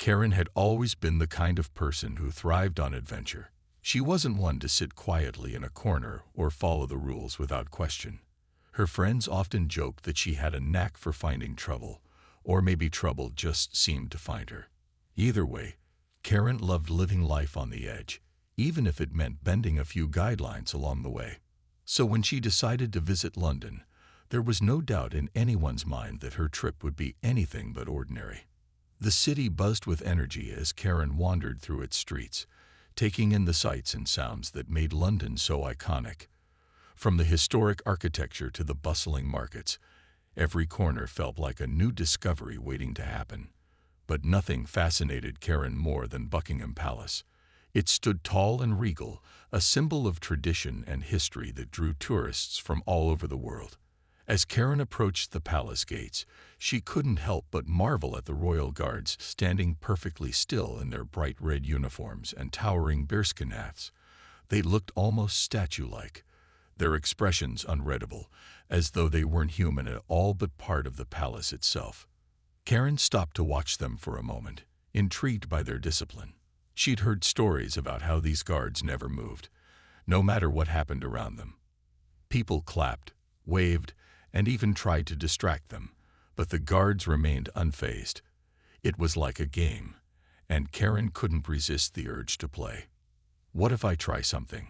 Karen had always been the kind of person who thrived on adventure. She wasn't one to sit quietly in a corner or follow the rules without question. Her friends often joked that she had a knack for finding trouble, or maybe trouble just seemed to find her. Either way, Karen loved living life on the edge, even if it meant bending a few guidelines along the way. So when she decided to visit London, there was no doubt in anyone's mind that her trip would be anything but ordinary. The city buzzed with energy as Karen wandered through its streets, taking in the sights and sounds that made London so iconic. From the historic architecture to the bustling markets, every corner felt like a new discovery waiting to happen. But nothing fascinated Karen more than Buckingham Palace. It stood tall and regal, a symbol of tradition and history that drew tourists from all over the world. As Karen approached the palace gates, she couldn't help but marvel at the royal guards standing perfectly still in their bright red uniforms and towering bearskin hats. They looked almost statue-like, their expressions unreadable, as though they weren't human at all but part of the palace itself. Karen stopped to watch them for a moment, intrigued by their discipline. She'd heard stories about how these guards never moved, no matter what happened around them. People clapped, waved, and even tried to distract them, but the guards remained unfazed. It was like a game, and Karen couldn't resist the urge to play. What if I try something?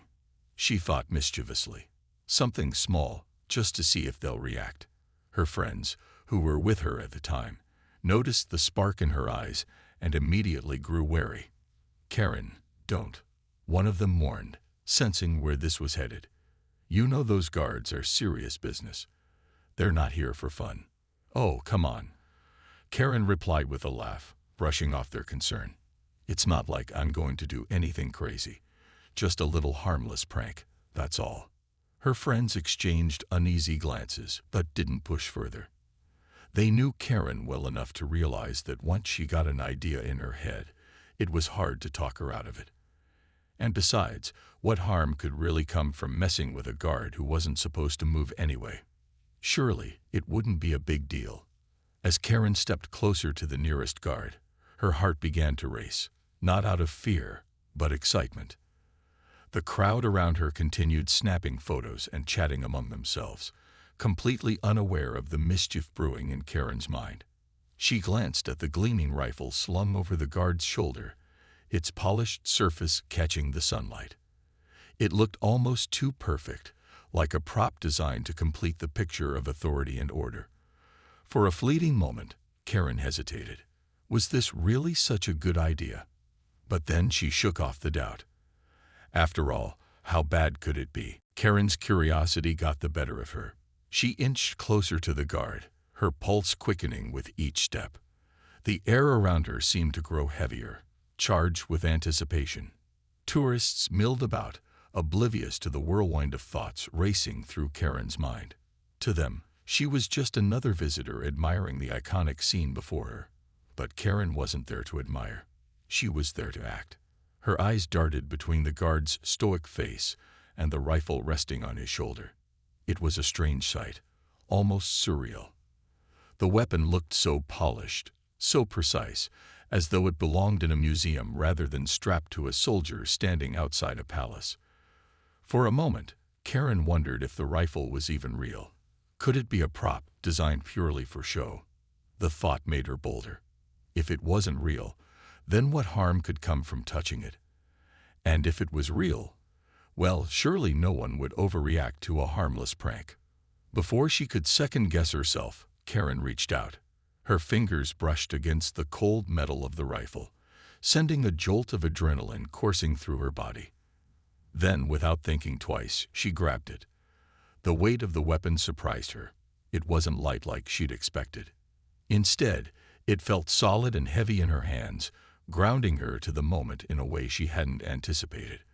She thought mischievously. Something small, just to see if they'll react. Her friends, who were with her at the time, noticed the spark in her eyes and immediately grew wary. Karen, don't. One of them warned, sensing where this was headed. You know those guards are serious business. They're not here for fun. Oh, come on. Karen replied with a laugh, brushing off their concern. It's not like I'm going to do anything crazy. Just a little harmless prank, that's all. Her friends exchanged uneasy glances, but didn't push further. They knew Karen well enough to realize that once she got an idea in her head, it was hard to talk her out of it. And besides, what harm could really come from messing with a guard who wasn't supposed to move anyway? Surely, it wouldn't be a big deal. As Karen stepped closer to the nearest guard, her heart began to race, not out of fear, but excitement. The crowd around her continued snapping photos and chatting among themselves, completely unaware of the mischief brewing in Karen's mind. She glanced at the gleaming rifle slung over the guard's shoulder, its polished surface catching the sunlight. It looked almost too perfect, like a prop designed to complete the picture of authority and order. For a fleeting moment, Karen hesitated. Was this really such a good idea? But then she shook off the doubt. After all, how bad could it be? Karen's curiosity got the better of her. She inched closer to the guard, her pulse quickening with each step. The air around her seemed to grow heavier, charged with anticipation. Tourists milled about, oblivious to the whirlwind of thoughts racing through Karen's mind. To them, she was just another visitor admiring the iconic scene before her. But Karen wasn't there to admire. She was there to act. Her eyes darted between the guard's stoic face and the rifle resting on his shoulder. It was a strange sight, almost surreal. The weapon looked so polished, so precise, as though it belonged in a museum rather than strapped to a soldier standing outside a palace. For a moment, Karen wondered if the rifle was even real. Could it be a prop designed purely for show? The thought made her bolder. If it wasn't real, then what harm could come from touching it? And if it was real, well, surely no one would overreact to a harmless prank. Before she could second-guess herself, Karen reached out. Her fingers brushed against the cold metal of the rifle, sending a jolt of adrenaline coursing through her body. Then, without thinking twice, she grabbed it. The weight of the weapon surprised her. It wasn't light like she'd expected. Instead, it felt solid and heavy in her hands, grounding her to the moment in a way she hadn't anticipated.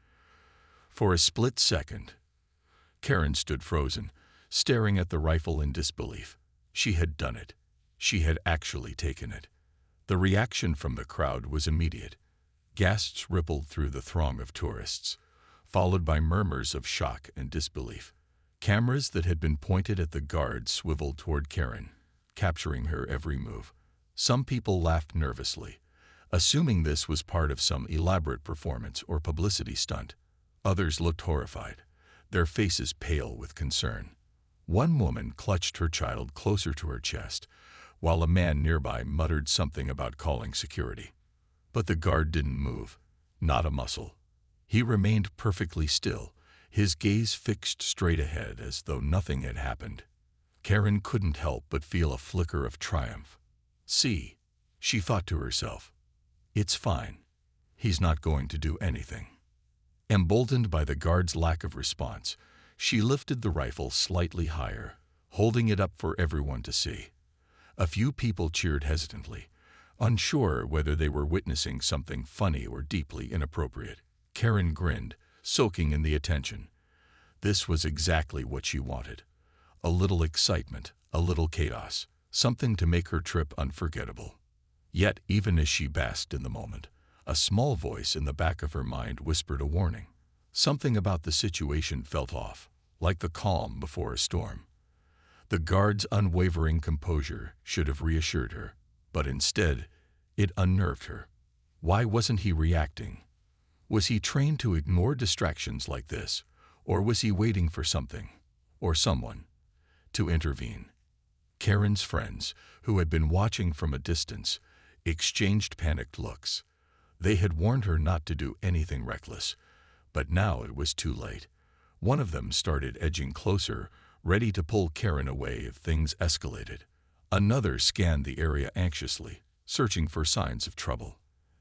For a split second, Karen stood frozen, staring at the rifle in disbelief. She had done it. She had actually taken it. The reaction from the crowd was immediate. Gasps rippled through the throng of tourists, followed by murmurs of shock and disbelief. Cameras that had been pointed at the guard swiveled toward Karen, capturing her every move. Some people laughed nervously. assuming this was part of some elaborate performance or publicity stunt. Others looked horrified, their faces pale with concern. One woman clutched her child closer to her chest, while a man nearby muttered something about calling security. But the guard didn't move, not a muscle. He remained perfectly still, his gaze fixed straight ahead as though nothing had happened. Karen couldn't help but feel a flicker of triumph. See, she thought to herself, it's fine. He's not going to do anything. Emboldened by the guard's lack of response, she lifted the rifle slightly higher, holding it up for everyone to see. A few people cheered hesitantly, unsure whether they were witnessing something funny or deeply inappropriate. Karen grinned, soaking in the attention. This was exactly what she wanted. A little excitement, a little chaos, something to make her trip unforgettable. Yet, even as she basked in the moment, a small voice in the back of her mind whispered a warning. Something about the situation felt off, like the calm before a storm. The guard's unwavering composure should have reassured her, but instead, it unnerved her. Why wasn't he reacting? Was he trained to ignore distractions like this, or was he waiting for something, or someone, to intervene? Karen's friends, who had been watching from a distance, exchanged panicked looks. They had warned her not to do anything reckless, but now it was too late. One of them started edging closer, ready to pull Karen away if things escalated. Another scanned the area anxiously, searching for signs of trouble.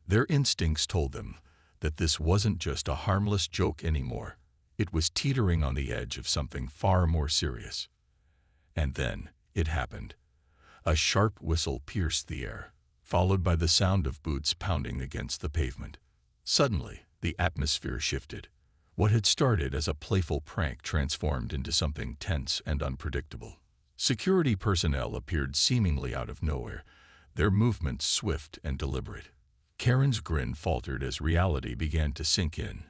Their instincts told them that this wasn't just a harmless joke anymore. It was teetering on the edge of something far more serious. And then it happened. A sharp whistle pierced the air, followed by the sound of boots pounding against the pavement. Suddenly, the atmosphere shifted. What had started as a playful prank transformed into something tense and unpredictable. Security personnel appeared seemingly out of nowhere, their movements swift and deliberate. Karen's grin faltered as reality began to sink in.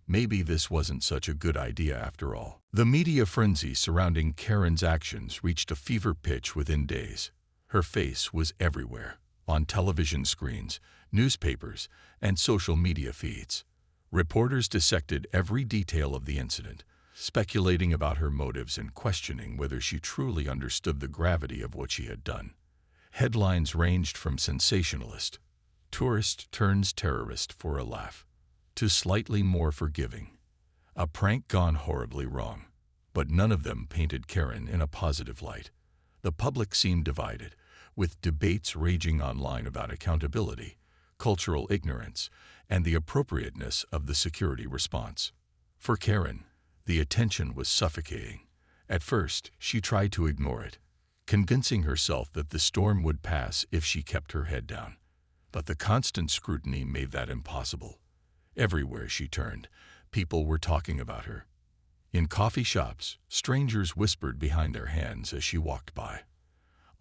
Maybe this wasn't such a good idea after all. The media frenzy surrounding Karen's actions reached a fever pitch within days. Her face was everywhere, on television screens, newspapers, and social media feeds. Reporters dissected every detail of the incident, speculating about her motives and questioning whether she truly understood the gravity of what she had done. Headlines ranged from sensationalist, tourist turns terrorist for a laugh, to slightly more forgiving, a prank gone horribly wrong. But none of them painted Karen in a positive light. The public seemed divided, with debates raging online about accountability, cultural ignorance, and the appropriateness of the security response. For Karen, the attention was suffocating. At first, she tried to ignore it, convincing herself that the storm would pass if she kept her head down. But the constant scrutiny made that impossible. Everywhere she turned, people were talking about her. In coffee shops, strangers whispered behind their hands as she walked by.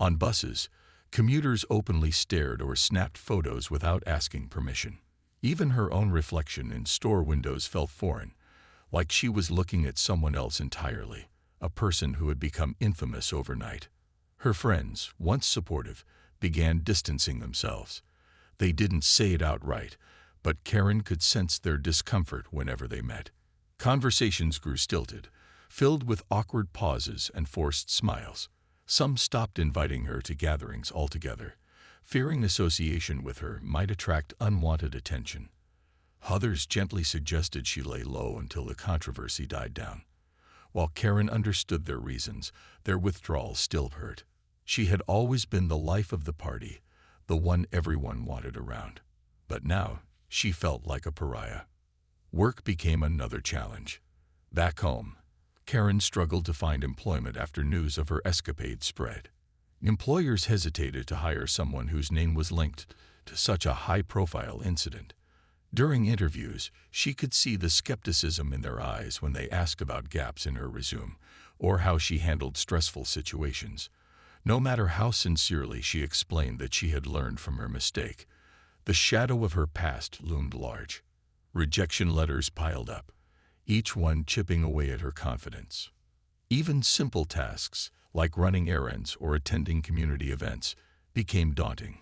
On buses, commuters openly stared or snapped photos without asking permission. Even her own reflection in store windows felt foreign, like she was looking at someone else entirely, a person who had become infamous overnight. Her friends, once supportive, began distancing themselves. They didn't say it outright, but Karen could sense their discomfort whenever they met. Conversations grew stilted, filled with awkward pauses and forced smiles. Some stopped inviting her to gatherings altogether, fearing association with her might attract unwanted attention. Others gently suggested she lay low until the controversy died down. While Karen understood their reasons, their withdrawal still hurt. She had always been the life of the party, the one everyone wanted around. But now, she felt like a pariah. Work became another challenge. Back home, Karen struggled to find employment after news of her escapade spread. Employers hesitated to hire someone whose name was linked to such a high-profile incident. During interviews, she could see the skepticism in their eyes when they asked about gaps in her resume or how she handled stressful situations. No matter how sincerely she explained that she had learned from her mistake, the shadow of her past loomed large. Rejection letters piled up, each one chipping away at her confidence. Even simple tasks, like running errands or attending community events, became daunting.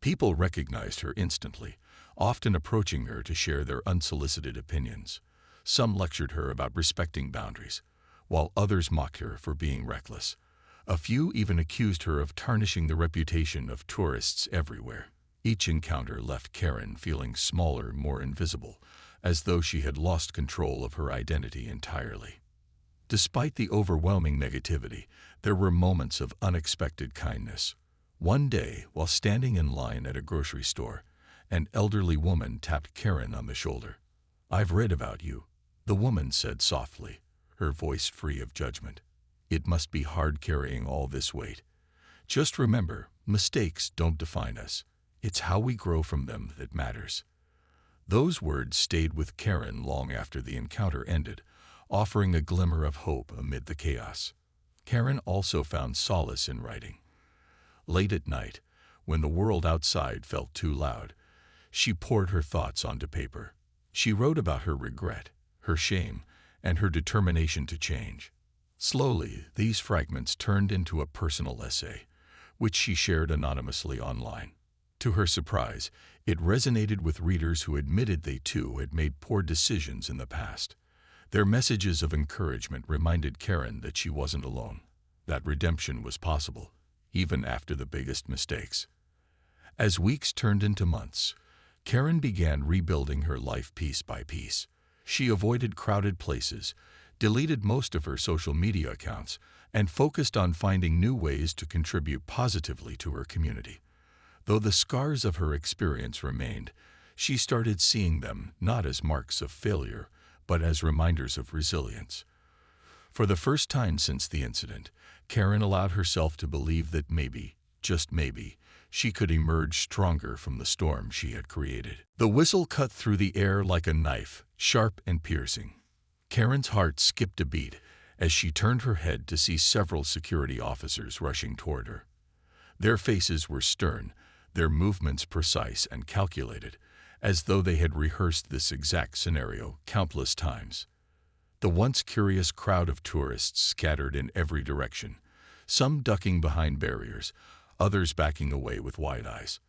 People recognized her instantly, often approaching her to share their unsolicited opinions. Some lectured her about respecting boundaries, while others mocked her for being reckless. A few even accused her of tarnishing the reputation of tourists everywhere. Each encounter left Karen feeling smaller, more invisible, as though she had lost control of her identity entirely. Despite the overwhelming negativity, there were moments of unexpected kindness. One day, while standing in line at a grocery store, an elderly woman tapped Karen on the shoulder. "I've read about you," the woman said softly, her voice free of judgment. "It must be hard carrying all this weight. Just remember, mistakes don't define us. It's how we grow from them that matters." Those words stayed with Karen long after the encounter ended, offering a glimmer of hope amid the chaos. Karen also found solace in writing. Late at night, when the world outside felt too loud, she poured her thoughts onto paper. She wrote about her regret, her shame, and her determination to change. Slowly, these fragments turned into a personal essay, which she shared anonymously online. To her surprise, it resonated with readers who admitted they too had made poor decisions in the past. Their messages of encouragement reminded Karen that she wasn't alone, that redemption was possible, even after the biggest mistakes. As weeks turned into months, Karen began rebuilding her life piece by piece. She avoided crowded places, deleted most of her social media accounts, and focused on finding new ways to contribute positively to her community. Though the scars of her experience remained, she started seeing them not as marks of failure, but as reminders of resilience. For the first time since the incident, Karen allowed herself to believe that maybe, just maybe, she could emerge stronger from the storm she had created. The whistle cut through the air like a knife, sharp and piercing. Karen's heart skipped a beat as she turned her head to see several security officers rushing toward her. Their faces were stern, their movements precise and calculated, as though they had rehearsed this exact scenario countless times. The once curious crowd of tourists scattered in every direction, some ducking behind barriers, others backing away with wide eyes.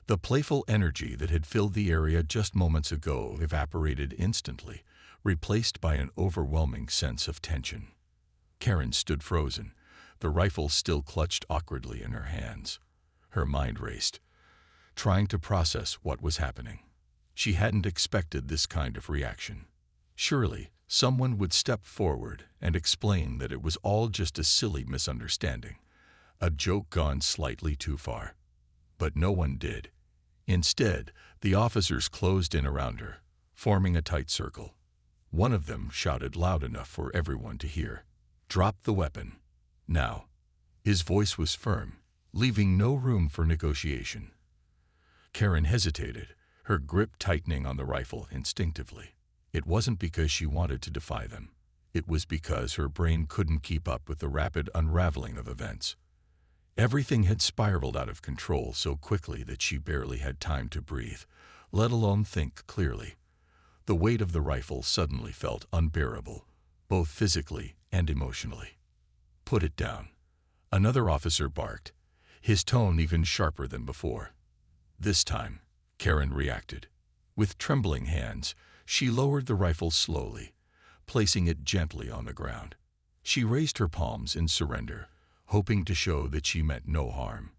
The playful energy that had filled the area just moments ago evaporated instantly, replaced by an overwhelming sense of tension. Karen stood frozen, the rifle still clutched awkwardly in her hands. Her mind raced, trying to process what was happening. She hadn't expected this kind of reaction. Surely, someone would step forward and explain that it was all just a silly misunderstanding, a joke gone slightly too far. But no one did. Instead, the officers closed in around her, forming a tight circle. One of them shouted loud enough for everyone to hear, "Drop the weapon. Now." His voice was firm, leaving no room for negotiation. Karen hesitated, her grip tightening on the rifle instinctively. It wasn't because she wanted to defy them. It was because her brain couldn't keep up with the rapid unraveling of events. Everything had spiraled out of control so quickly that she barely had time to breathe, let alone think clearly. The weight of the rifle suddenly felt unbearable, both physically and emotionally. "Put it down." Another officer barked, his tone even sharper than before. This time, Karen reacted. With trembling hands, she lowered the rifle slowly, placing it gently on the ground. She raised her palms in surrender, hoping to show that she meant no harm.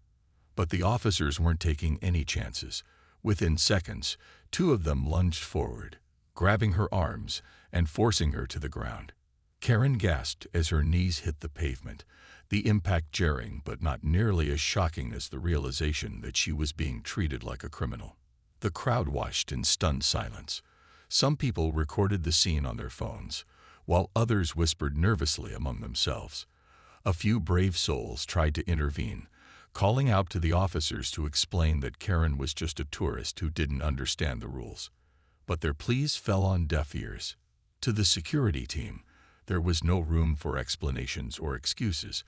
But the officers weren't taking any chances. Within seconds, two of them lunged forward, grabbing her arms and forcing her to the ground. Karen gasped as her knees hit the pavement, the impact jarring but not nearly as shocking as the realization that she was being treated like a criminal. The crowd watched in stunned silence. Some people recorded the scene on their phones, while others whispered nervously among themselves. A few brave souls tried to intervene, calling out to the officers to explain that Karen was just a tourist who didn't understand the rules. But their pleas fell on deaf ears. To the security team, there was no room for explanations or excuses,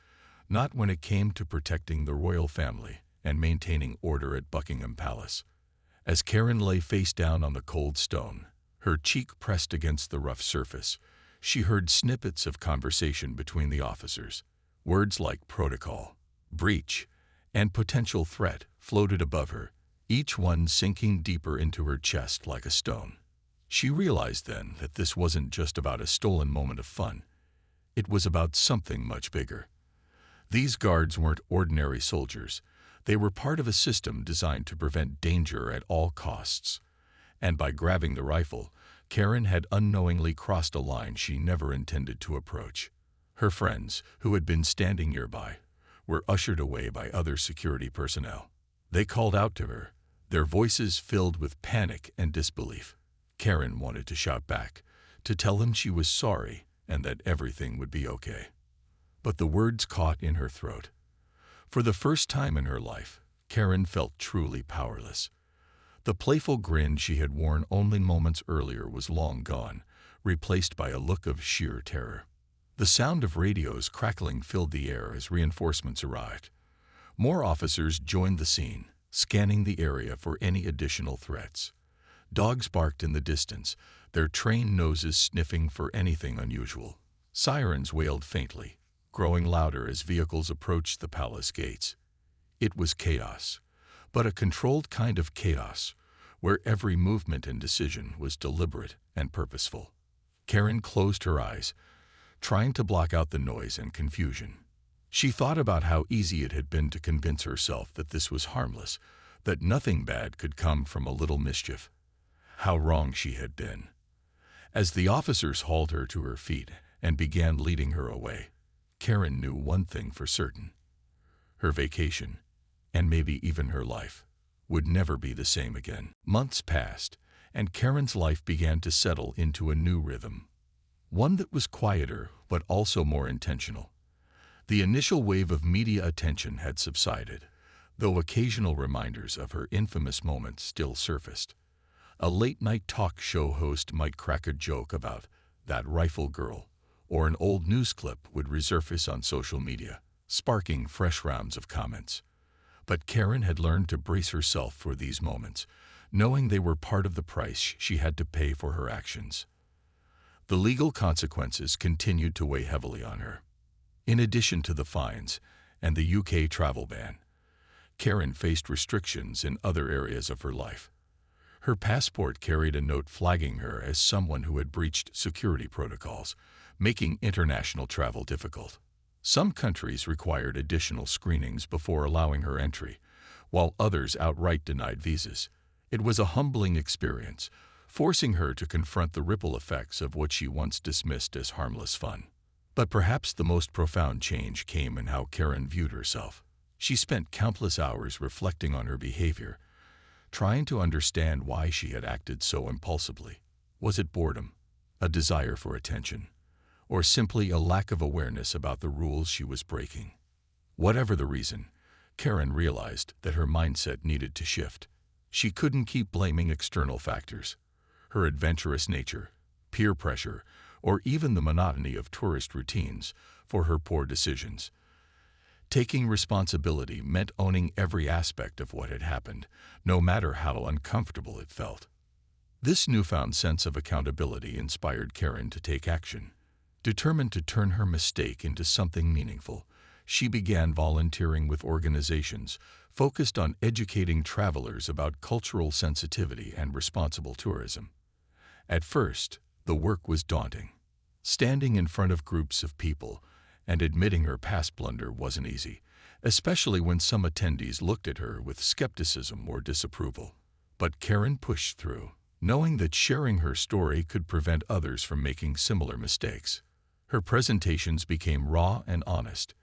not when it came to protecting the royal family and maintaining order at Buckingham Palace. As Karen lay face down on the cold stone, her cheek pressed against the rough surface, she heard snippets of conversation between the officers. Words like protocol, breach, and potential threat floated above her, each one sinking deeper into her chest like a stone. She realized then that this wasn't just about a stolen moment of fun. It was about something much bigger. These guards weren't ordinary soldiers. They were part of a system designed to prevent danger at all costs. And by grabbing the rifle, Karen had unknowingly crossed a line she never intended to approach. Her friends, who had been standing nearby, were ushered away by other security personnel. They called out to her, their voices filled with panic and disbelief. Karen wanted to shout back, to tell them she was sorry and that everything would be okay. But the words caught in her throat. For the first time in her life, Karen felt truly powerless. The playful grin she had worn only moments earlier was long gone, replaced by a look of sheer terror. The sound of radios crackling filled the air as reinforcements arrived. More officers joined the scene, scanning the area for any additional threats. Dogs barked in the distance, their trained noses sniffing for anything unusual. Sirens wailed faintly, growing louder as vehicles approached the palace gates. It was chaos, but a controlled kind of chaos, where every movement and decision was deliberate and purposeful. Karen closed her eyes, trying to block out the noise and confusion. She thought about how easy it had been to convince herself that this was harmless, that nothing bad could come from a little mischief. How wrong she had been. As the officers hauled her to her feet and began leading her away, Karen knew one thing for certain. Her vacation, and maybe even her life, would never be the same again. Months passed, and Karen's life began to settle into a new rhythm. One that was quieter, but also more intentional. The initial wave of media attention had subsided, though occasional reminders of her infamous moments still surfaced. A late-night talk show host might crack a joke about that rifle girl, or an old news clip would resurface on social media, sparking fresh rounds of comments. But Karen had learned to brace herself for these moments, knowing they were part of the price she had to pay for her actions. The legal consequences continued to weigh heavily on her. In addition to the fines and the UK travel ban, Karen faced restrictions in other areas of her life. Her passport carried a note flagging her as someone who had breached security protocols, making international travel difficult. Some countries required additional screenings before allowing her entry, while others outright denied visas. It was a humbling experience, forcing her to confront the ripple effects of what she once dismissed as harmless fun. But perhaps the most profound change came in how Karen viewed herself. She spent countless hours reflecting on her behavior, trying to understand why she had acted so impulsively. Was it boredom, a desire for attention, or simply a lack of awareness about the rules she was breaking? Whatever the reason, Karen realized that her mindset needed to shift. She couldn't keep blaming external factors, her adventurous nature, peer pressure, or even the monotony of tourist routines, for her poor decisions. Taking responsibility meant owning every aspect of what had happened, no matter how uncomfortable it felt. This newfound sense of accountability inspired Karen to take action. Determined to turn her mistake into something meaningful, she began volunteering with organizations focused on educating travelers about cultural sensitivity and responsible tourism. At first, the work was daunting. Standing in front of groups of people and admitting her past blunder wasn't easy, especially when some attendees looked at her with skepticism or disapproval. But Karen pushed through, knowing that sharing her story could prevent others from making similar mistakes. Her presentations became raw and honest.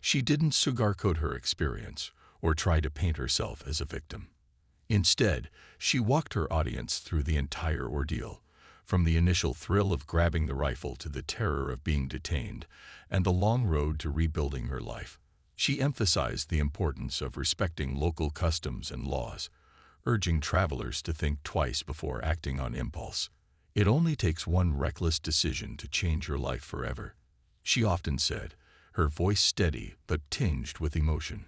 She didn't sugarcoat her experience or try to paint herself as a victim. Instead, she walked her audience through the entire ordeal, from the initial thrill of grabbing the rifle to the terror of being detained and the long road to rebuilding her life. She emphasized the importance of respecting local customs and laws, urging travelers to think twice before acting on impulse. It only takes one reckless decision to change your life forever, she often said, her voice steady but tinged with emotion.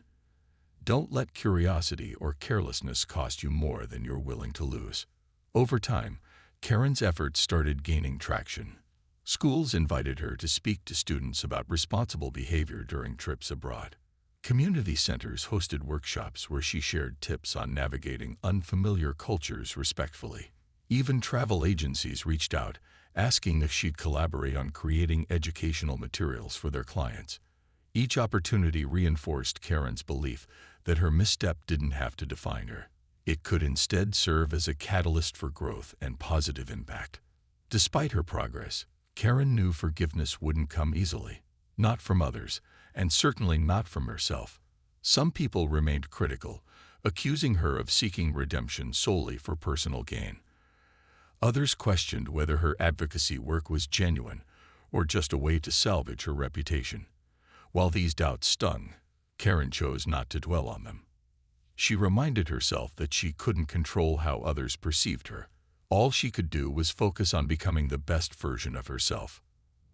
Don't let curiosity or carelessness cost you more than you're willing to lose. Over time, Karen's efforts started gaining traction. Schools invited her to speak to students about responsible behavior during trips abroad. Community centers hosted workshops where she shared tips on navigating unfamiliar cultures respectfully. Even travel agencies reached out, asking if she'd collaborate on creating educational materials for their clients. Each opportunity reinforced Karen's belief that her misstep didn't have to define her. It could instead serve as a catalyst for growth and positive impact. Despite her progress, Karen knew forgiveness wouldn't come easily. Not from others, and certainly not from herself. Some people remained critical, accusing her of seeking redemption solely for personal gain. Others questioned whether her advocacy work was genuine or just a way to salvage her reputation. While these doubts stung, Karen chose not to dwell on them. She reminded herself that she couldn't control how others perceived her. All she could do was focus on becoming the best version of herself.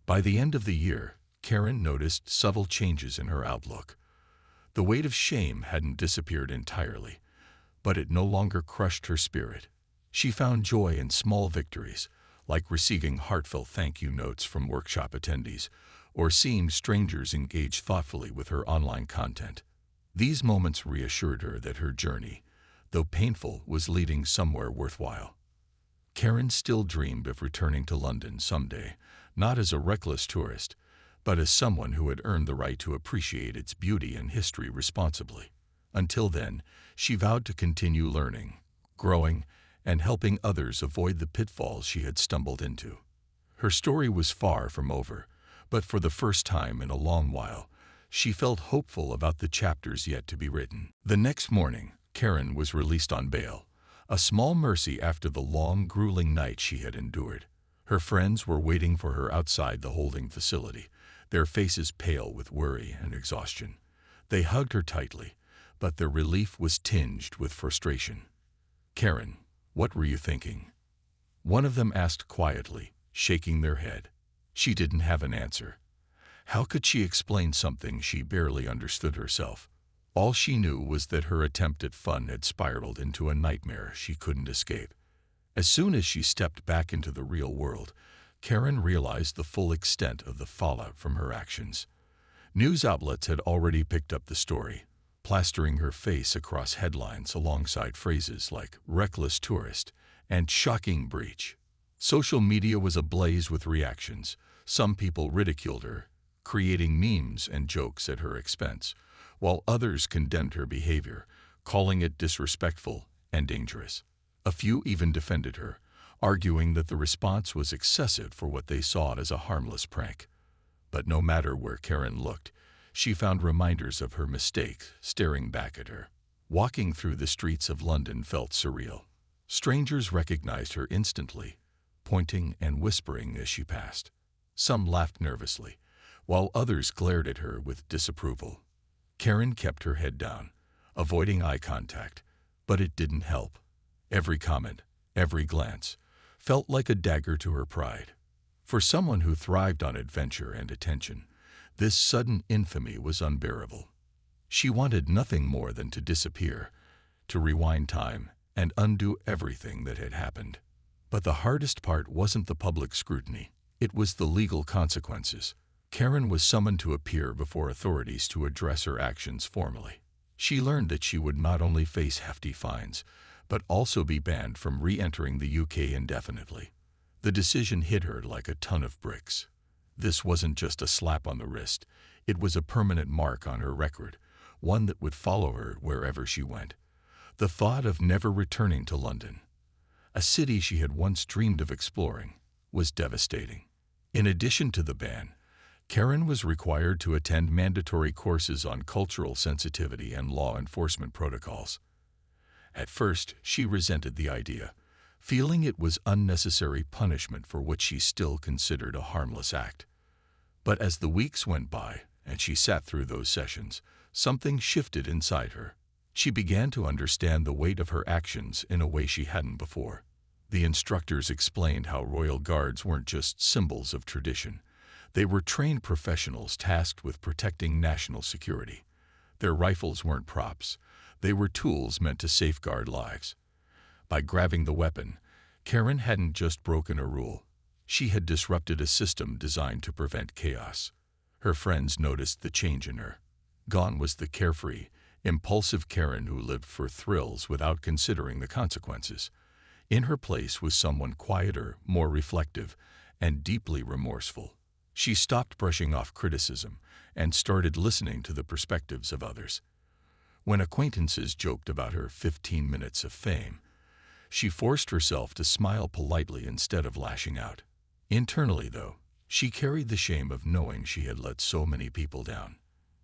By the end of the year, Karen noticed subtle changes in her outlook. The weight of shame hadn't disappeared entirely, but it no longer crushed her spirit. She found joy in small victories, like receiving heartfelt thank you notes from workshop attendees, or seeing strangers engage thoughtfully with her online content. These moments reassured her that her journey, though painful, was leading somewhere worthwhile. Karen still dreamed of returning to London someday, not as a reckless tourist, but as someone who had earned the right to appreciate its beauty and history responsibly. Until then, she vowed to continue learning, growing, and helping others avoid the pitfalls she had stumbled into. Her story was far from over, but for the first time in a long while, she felt hopeful about the chapters yet to be written. The next morning, Karen was released on bail, a small mercy after the long, grueling night she had endured. Her friends were waiting for her outside the holding facility, their faces pale with worry and exhaustion. They hugged her tightly, but their relief was tinged with frustration. "Karen, what were you thinking?" one of them asked quietly, shaking their head. She didn't have an answer. How could she explain something she barely understood herself? All she knew was that her attempt at fun had spiraled into a nightmare she couldn't escape. As soon as she stepped back into the real world, Karen realized the full extent of the fallout from her actions. News outlets had already picked up the story, plastering her face across headlines alongside phrases like "reckless tourist" and "shocking breach." Social media was ablaze with reactions. Some people ridiculed her, creating memes and jokes at her expense, while others condemned her behavior, calling it disrespectful and dangerous. A few even defended her, arguing that the response was excessive for what they saw as a harmless prank. But no matter where Karen looked, she found reminders of her mistake staring back at her. Walking through the streets of London felt surreal. Strangers recognized her instantly, pointing and whispering as she passed. Some laughed nervously, while others glared at her with disapproval. Karen kept her head down, avoiding eye contact, but it didn't help. Every comment, every glance, felt like a dagger to her pride. For someone who thrived on adventure and attention, this sudden infamy was unbearable. She wanted nothing more than to disappear, to rewind time and undo everything that had happened. But the hardest part wasn't the public scrutiny. It was the legal consequences. Karen was summoned to appear before authorities to address her actions formally. She learned that she would not only face hefty fines, but also be banned from re-entering the UK indefinitely. The decision hit her like a ton of bricks. This wasn't just a slap on the wrist. It was a permanent mark on her record, one that would follow her wherever she went. The thought of never returning to London, a city she had once dreamed of exploring, was devastating. In addition to the ban, Karen was required to attend mandatory courses on cultural sensitivity and law enforcement protocols. At first, she resented the idea, feeling it was unnecessary punishment for what she still considered a harmless act. But as the weeks went by and she sat through those sessions, something shifted inside her. She began to understand the weight of her actions in a way she hadn't before. The instructors explained how royal guards weren't just symbols of tradition. They were trained professionals tasked with protecting national security. Their rifles weren't props. They were tools meant to safeguard lives. By grabbing the weapon, Karen hadn't just broken a rule. She had disrupted a system designed to prevent chaos. Her friends noticed the change in her. Gone was the carefree, impulsive Karen who lived for thrills without considering the consequences. In her place was someone quieter, more reflective, and deeply remorseful. She stopped brushing off criticism and started listening to the perspectives of others. When acquaintances joked about her 15 minutes of fame, she forced herself to smile politely instead of lashing out. Internally, though, she carried the shame of knowing she had let so many people down.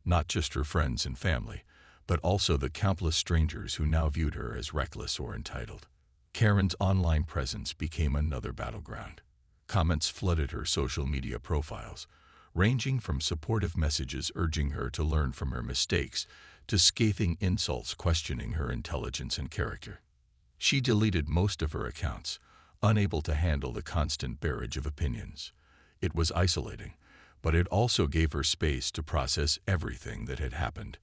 Not just her friends and family, but also the countless strangers who now viewed her as reckless or entitled. Karen's online presence became another battleground. Comments flooded her social media profiles, ranging from supportive messages urging her to learn from her mistakes to scathing insults questioning her intelligence and character. She deleted most of her accounts, unable to handle the constant barrage of opinions. It was isolating, but it also gave her space to process everything that had happened.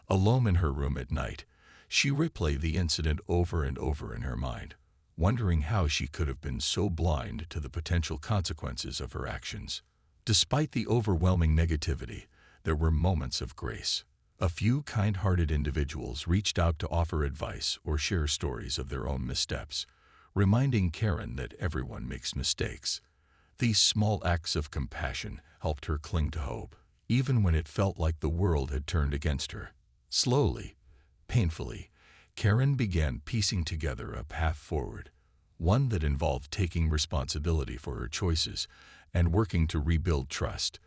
Alone in her room at night, she replayed the incident over and over in her mind, wondering how she could have been so blind to the potential consequences of her actions. Despite the overwhelming negativity, there were moments of grace. A few kind-hearted individuals reached out to offer advice or share stories of their own missteps, reminding Karen that everyone makes mistakes. These small acts of compassion helped her cling to hope, even when it felt like the world had turned against her. Slowly, painfully, Karen began piecing together a path forward, one that involved taking responsibility for her choices and working to rebuild trust,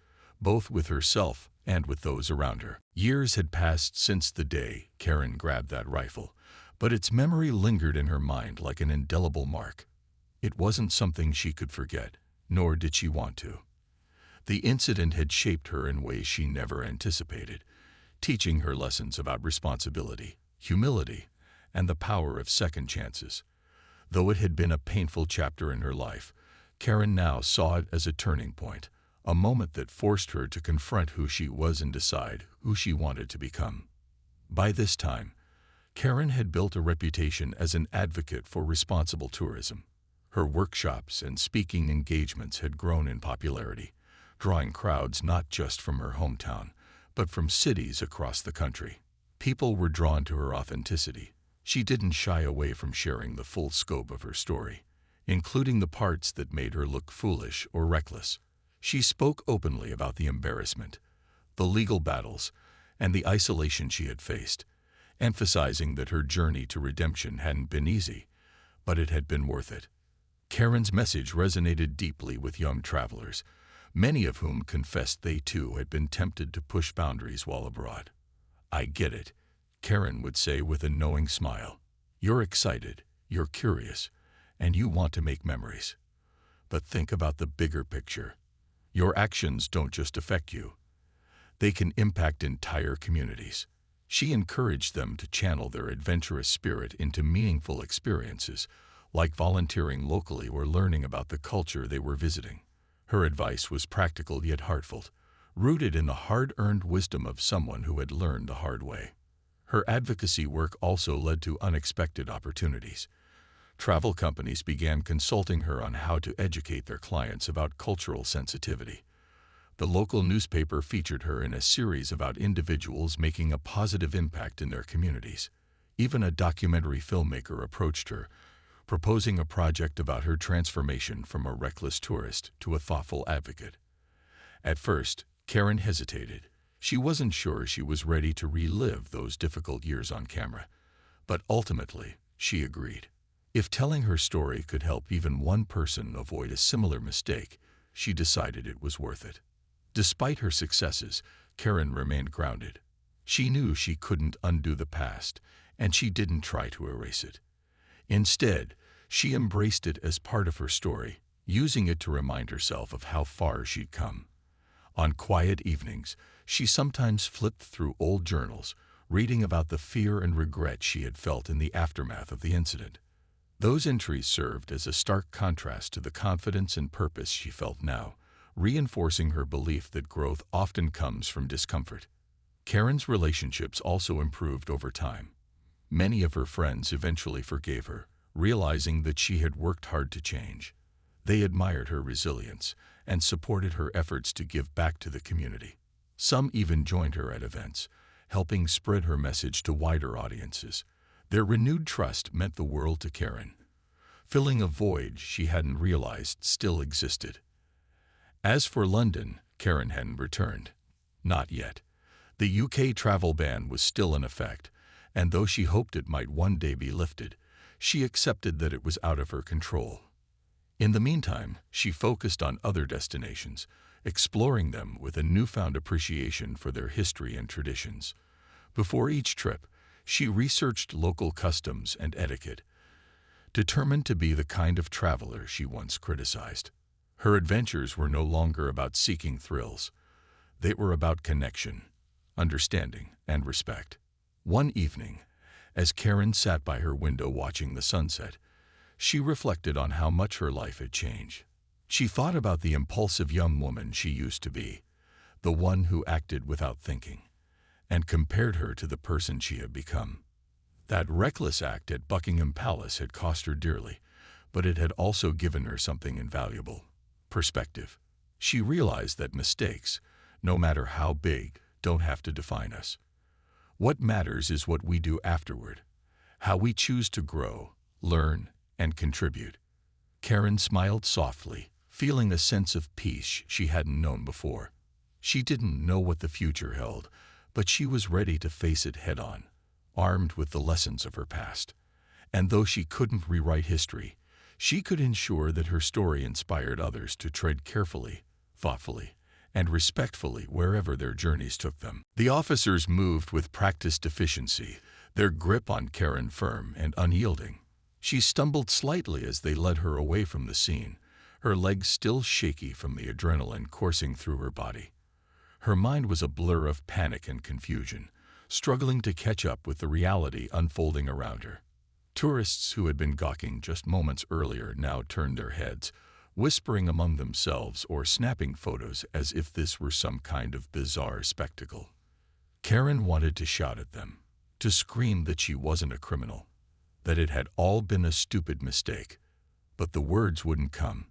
both with herself and with those around her. Years had passed since the day Karen grabbed that rifle, but its memory lingered in her mind like an indelible mark. It wasn't something she could forget, nor did she want to. The incident had shaped her in ways she never anticipated, teaching her lessons about responsibility, humility, and the power of second chances. Though it had been a painful chapter in her life, Karen now saw it as a turning point, a moment that forced her to confront who she was and decide who she wanted to become. By this time, Karen had built a reputation as an advocate for responsible tourism. Her workshops and speaking engagements had grown in popularity, drawing crowds not just from her hometown, but from cities across the country. People were drawn to her authenticity. She didn't shy away from sharing the full scope of her story, including the parts that made her look foolish or reckless. She spoke openly about the embarrassment, the legal battles, and the isolation she had faced, emphasizing that her journey to redemption hadn't been easy, but it had been worth it. Karen's message resonated deeply with young travelers, many of whom confessed they too had been tempted to push boundaries while abroad. "I get it," Karen would say with a knowing smile. "You're excited, you're curious, and you want to make memories. But think about the bigger picture. Your actions don't just affect you. They can impact entire communities." She encouraged them to channel their adventurous spirit into meaningful experiences, like volunteering locally or learning about the culture they were visiting. Her advice was practical yet heartfelt, rooted in the hard-earned wisdom of someone who had learned the hard way. Her advocacy work also led to unexpected opportunities. Travel companies began consulting her on how to educate their clients about cultural sensitivity. The local newspaper featured her in a series about individuals making a positive impact in their communities. Even a documentary filmmaker approached her, proposing a project about her transformation from a reckless tourist to a thoughtful advocate. At first, Karen hesitated. She wasn't sure she was ready to relive those difficult years on camera, but ultimately, she agreed. If telling her story could help even one person avoid a similar mistake, she decided it was worth it. Despite her successes, Karen remained grounded. She knew she couldn't undo the past, and she didn't try to erase it. Instead, she embraced it as part of her story, using it to remind herself of how far she'd come. On quiet evenings, she sometimes flipped through old journals, reading about the fear and regret she had felt in the aftermath of the incident. Those entries served as a stark contrast to the confidence and purpose she felt now, reinforcing her belief that growth often comes from discomfort. Karen's relationships also improved over time. Many of her friends eventually forgave her, realizing that she had worked hard to change. They admired her resilience and supported her efforts to give back to the community. Some even joined her at events, helping spread her message to wider audiences. Their renewed trust meant the world to Karen, filling a void she hadn't realized still existed. As for London, Karen hadn't returned. Not yet. The UK travel ban was still in effect, and though she hoped it might one day be lifted, she accepted that it was out of her control. In the meantime, she focused on other destinations, exploring them with a newfound appreciation for their history and traditions. Before each trip, she researched local customs and etiquette, determined to be the kind of traveler she once criticized. Her adventures were no longer about seeking thrills. They were about connection, understanding, and respect. One evening, as Karen sat by her window watching the sunset, she reflected on how much her life had changed. She thought about the impulsive young woman she used to be, the one who acted without thinking, and compared her to the person she had become. That reckless act at Buckingham Palace had cost her dearly, but it had also given her something invaluable: perspective. She realized that mistakes, no matter how big, don't have to define us. What matters is what we do afterward, how we choose to grow, learn, and contribute. Karen smiled softly, feeling a sense of peace she hadn't known before. She didn't know what the future held, but she was ready to face it head-on, armed with the lessons of her past. And though she couldn't rewrite history, she could ensure that her story inspired others to tread carefully, thoughtfully, and respectfully wherever their journeys took them. The officers moved with practiced efficiency, their grip on Karen firm and unyielding. She stumbled slightly as they led her away from the scene, her legs still shaky from the adrenaline coursing through her body. Her mind was a blur of panic and confusion, struggling to catch up with the reality unfolding around her. Tourists who had been gawking just moments earlier now turned their heads, whispering among themselves or snapping photos as if this were some kind of bizarre spectacle. Karen wanted to shout at them, to scream that she wasn't a criminal, that it had all been a stupid mistake, but the words wouldn't come.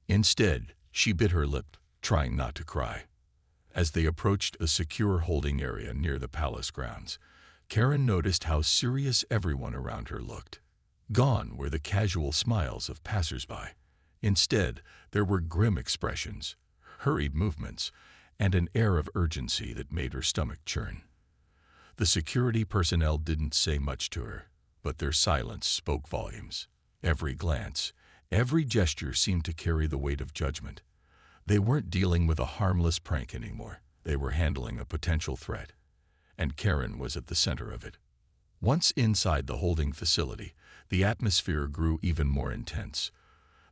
Instead, she bit her lip, trying not to cry. As they approached a secure holding area near the palace grounds, Karen noticed how serious everyone around her looked. Gone were the casual smiles of passers-by. Instead, there were grim expressions, hurried movements, and an air of urgency that made her stomach churn. The security personnel didn't say much to her, but their silence spoke volumes. Every glance, every gesture seemed to carry the weight of judgment. They weren't dealing with a harmless prank anymore. They were handling a potential threat, and Karen was at the center of it. Once inside the holding facility, the atmosphere grew even more intense.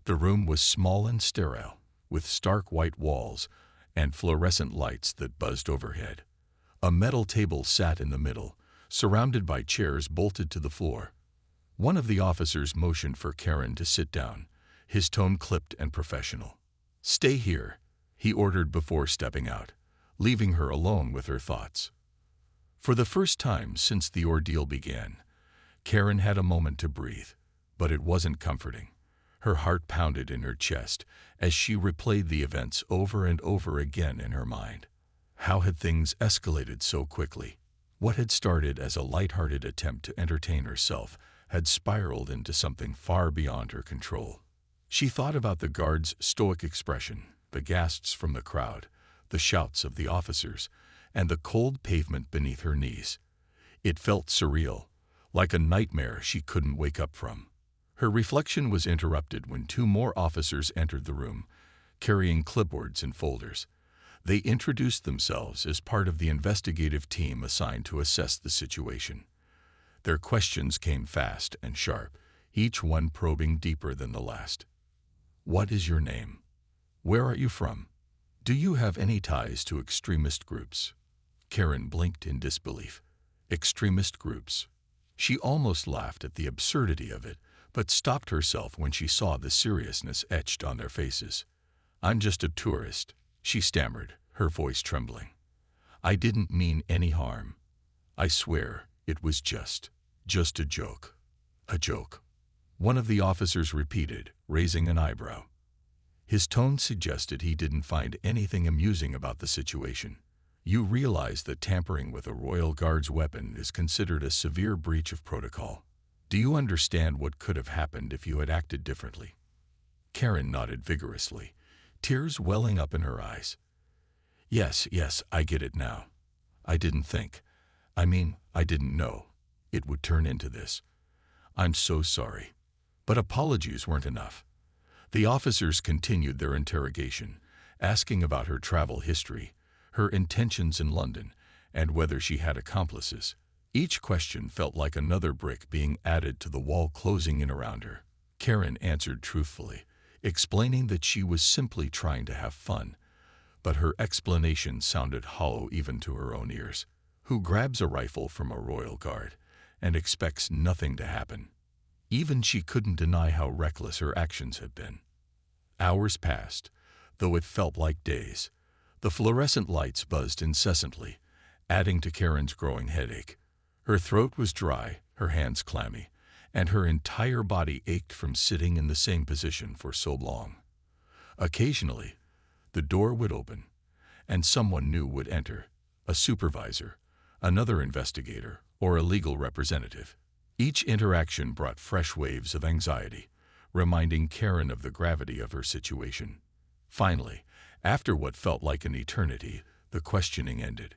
The room was small and sterile, with stark white walls and fluorescent lights that buzzed overhead. A metal table sat in the middle, surrounded by chairs bolted to the floor. One of the officers motioned for Karen to sit down, his tone clipped and professional. "Stay here," he ordered before stepping out, leaving her alone with her thoughts. For the first time since the ordeal began, Karen had a moment to breathe, but it wasn't comforting. Her heart pounded in her chest as she replayed the events over and over again in her mind. How had things escalated so quickly? What had started as a light-hearted attempt to entertain herself had spiraled into something far beyond her control. She thought about the guards' stoic expression, the gasps from the crowd, the shouts of the officers, and the cold pavement beneath her knees. It felt surreal, like a nightmare she couldn't wake up from. Her reflection was interrupted when two more officers entered the room, carrying clipboards and folders. They introduced themselves as part of the investigative team assigned to assess the situation. Their questions came fast and sharp, each one probing deeper than the last. "What is your name? Where are you from? Do you have any ties to extremist groups?" Karen blinked in disbelief. Extremist groups. She almost laughed at the absurdity of it, but stopped herself when she saw the seriousness etched on their faces. "I'm just a tourist," she stammered, her voice trembling. "I didn't mean any harm. I swear it was just a joke." "A joke," one of the officers repeated, raising an eyebrow. His tone suggested he didn't find anything amusing about the situation. You realize that tampering with a royal guard's weapon is considered a severe breach of protocol. Do you understand what could have happened if you had acted differently? Karen nodded vigorously, tears welling up in her eyes. Yes, I get it now. I didn't think. I didn't know it would turn into this. I'm so sorry. But apologies weren't enough. The officers continued their interrogation, asking about her travel history, her intentions in London, and whether she had accomplices. Each question felt like another brick being added to the wall closing in around her. Karen answered truthfully, explaining that she was simply trying to have fun, but her explanation sounded hollow even to her own ears. Who grabs a rifle from a royal guard and expects nothing to happen? Even she couldn't deny how reckless her actions had been. Hours passed, though it felt like days. The fluorescent lights buzzed incessantly, adding to Karen's growing headache. Her throat was dry, her hands clammy, and her entire body ached from sitting in the same position for so long. Occasionally, the door would open, and someone new would enter, a supervisor, another investigator, or a legal representative. Each interaction brought fresh waves of anxiety, reminding Karen of the gravity of her situation. Finally, after what felt like an eternity, the questioning ended.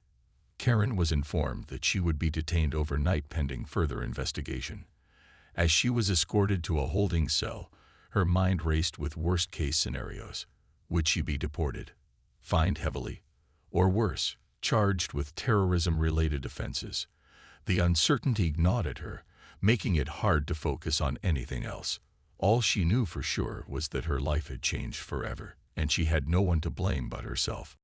Karen was informed that she would be detained overnight pending further investigation. As she was escorted to a holding cell, her mind raced with worst-case scenarios. Would she be deported, fined heavily, or worse, charged with terrorism-related offenses? The uncertainty gnawed at her, making it hard to focus on anything else. All she knew for sure was that her life had changed forever, and she had no one to blame but herself.